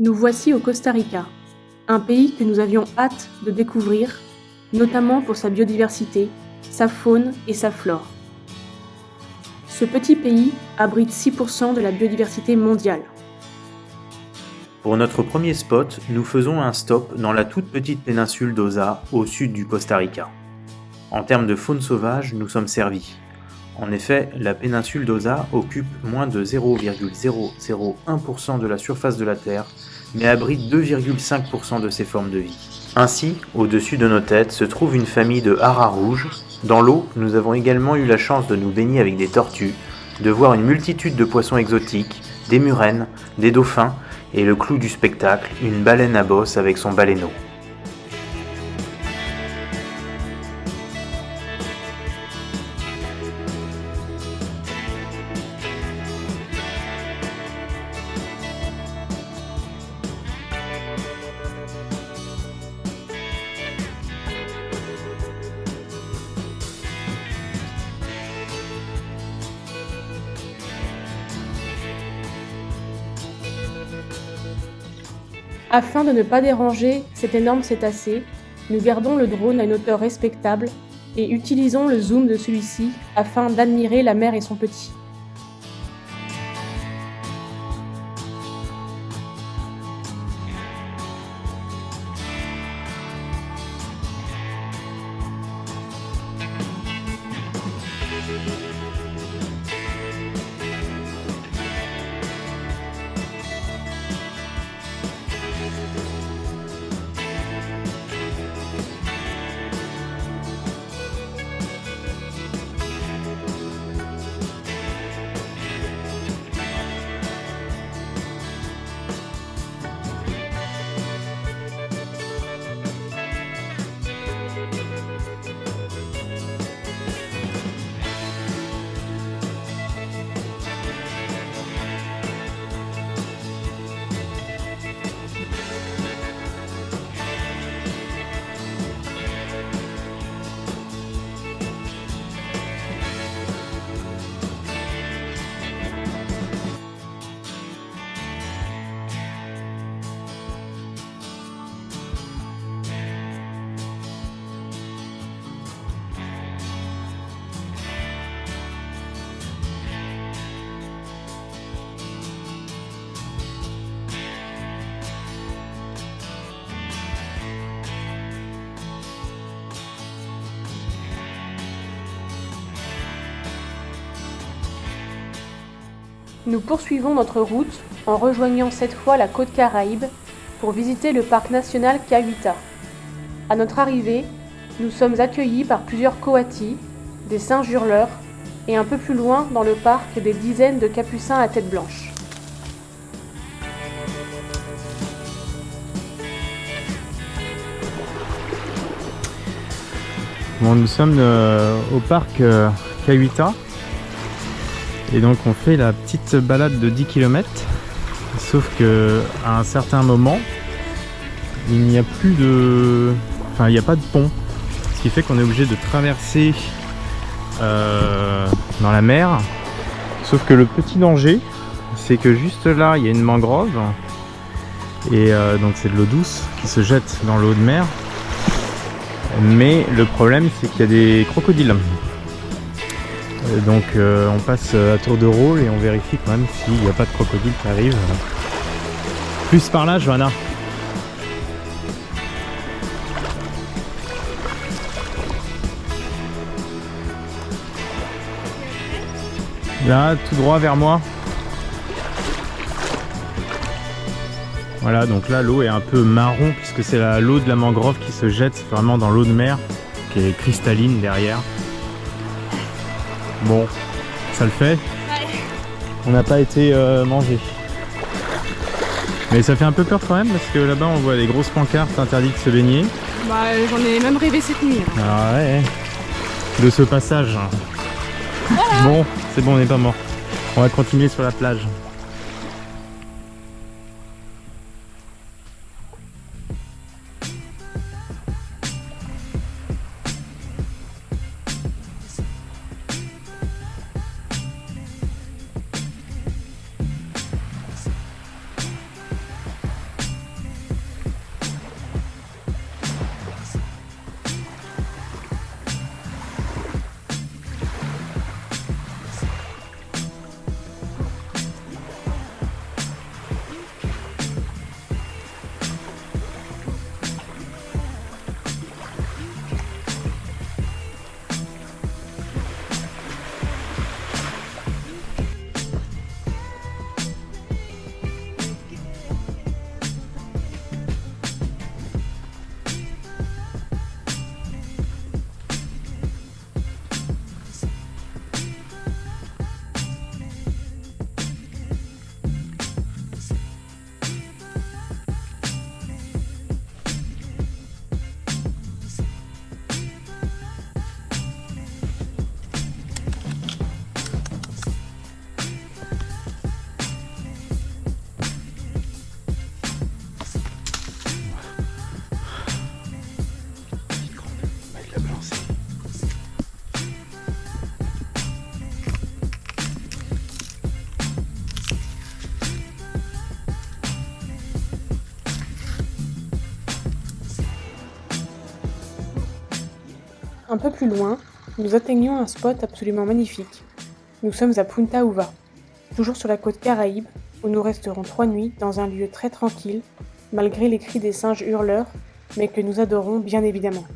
Nous voici au Costa Rica, un pays que nous avions hâte de découvrir, notamment pour sa biodiversité, sa faune et sa flore. Ce petit pays abrite 6% de la biodiversité mondiale. Pour notre premier spot, nous faisons un stop dans la toute petite péninsule d'Osa, au sud du Costa Rica. En termes de faune sauvage, nous sommes servis. En effet, la péninsule d'Osa occupe moins de 0,001% de la surface de la Terre, mais abrite 2,5% de ses formes de vie. Ainsi, au-dessus de nos têtes se trouve une famille de haras rouges. Dans l'eau, nous avons également eu la chance de nous baigner avec des tortues, de voir une multitude de poissons exotiques, des murènes, des dauphins, et le clou du spectacle, une baleine à bosse avec son baleineau. Afin de ne pas déranger cet énorme cétacé, nous gardons le drone à une hauteur respectable et utilisons le zoom de celui-ci afin d'admirer la mer et son petit. Nous poursuivons notre route en rejoignant cette fois la côte Caraïbe pour visiter le parc national Cahuita. À notre arrivée, nous sommes accueillis par plusieurs coatis, des singes hurleurs et un peu plus loin dans le parc des dizaines de capucins à tête blanche. Bon, nous sommes au parc Cahuita. Et donc on fait la petite balade de 10 km, sauf que à un certain moment, il n'y a plus de... Enfin, il n'y a pas de pont, ce qui fait qu'on est obligé de traverser dans la mer. Sauf que le petit danger, c'est que juste là, il y a une mangrove, et donc c'est de l'eau douce qui se jette dans l'eau de mer. Mais le problème, c'est qu'il y a des crocodiles. Donc on passe à tour de rôle et on vérifie quand même s'il n'y a pas de crocodile qui arrive. Plus par là, Johanna. Là, tout droit vers moi. Voilà, donc là l'eau est un peu marron puisque c'est l'eau de la mangrove qui se jette vraiment dans l'eau de mer, qui est cristalline derrière. Bon, ça le fait. Ouais. On n'a pas été mangé. Mais ça fait un peu peur quand même parce que là-bas on voit les grosses pancartes interdit de se baigner. Bah j'en ai même rêvé cette nuit. Ah ouais. De ce passage. Voilà. Bon, c'est bon, on n'est pas mort. On va continuer sur la plage. Un peu plus loin, nous atteignons un spot absolument magnifique. Nous sommes à Punta Uva, toujours sur la côte Caraïbe, où nous resterons 3 nuits dans un lieu très tranquille, malgré les cris des singes hurleurs, mais que nous adorons bien évidemment.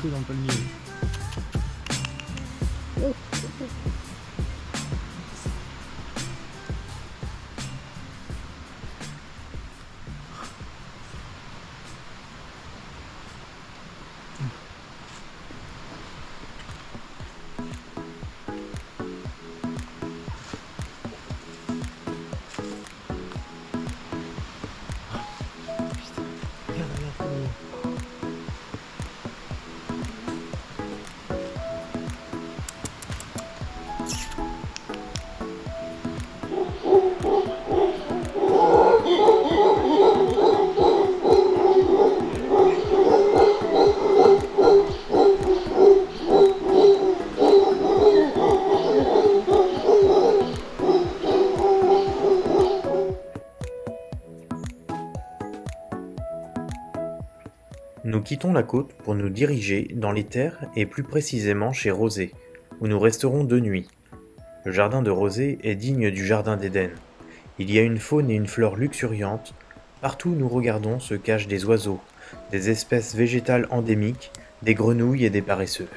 Dans le palmier. Nous quittons la côte pour nous diriger dans les terres et plus précisément chez Rosé, où nous resterons 2 nuits. Le jardin de Rosé est digne du jardin d'Éden. Il y a une faune et une flore luxuriantes. Partout où nous regardons se cachent des oiseaux, des espèces végétales endémiques, des grenouilles et des paresseux.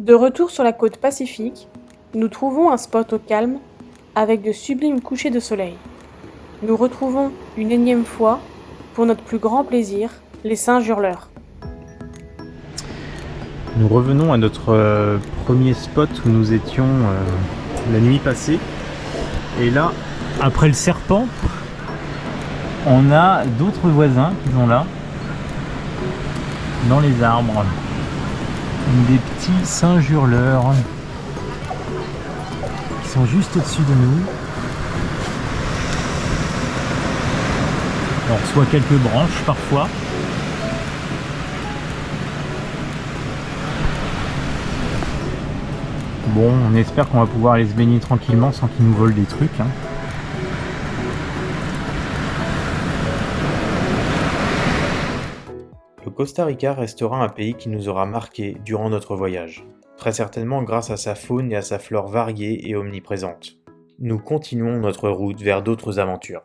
De retour sur la côte Pacifique, nous trouvons un spot au calme avec de sublimes couchers de soleil. Nous retrouvons une énième fois, pour notre plus grand plaisir, les singes hurleurs. Nous revenons à notre premier spot où nous étions la nuit passée. Et là, après le serpent, on a d'autres voisins qui sont là, dans les arbres. Des petits singes hurleurs qui sont juste au-dessus de nous. On reçoit quelques branches parfois. Bon, on espère qu'on va pouvoir aller se baigner tranquillement sans qu'ils nous volent des trucs. Le Costa Rica restera un pays qui nous aura marqué durant notre voyage, très certainement grâce à sa faune et à sa flore variée et omniprésente. Nous continuons notre route vers d'autres aventures.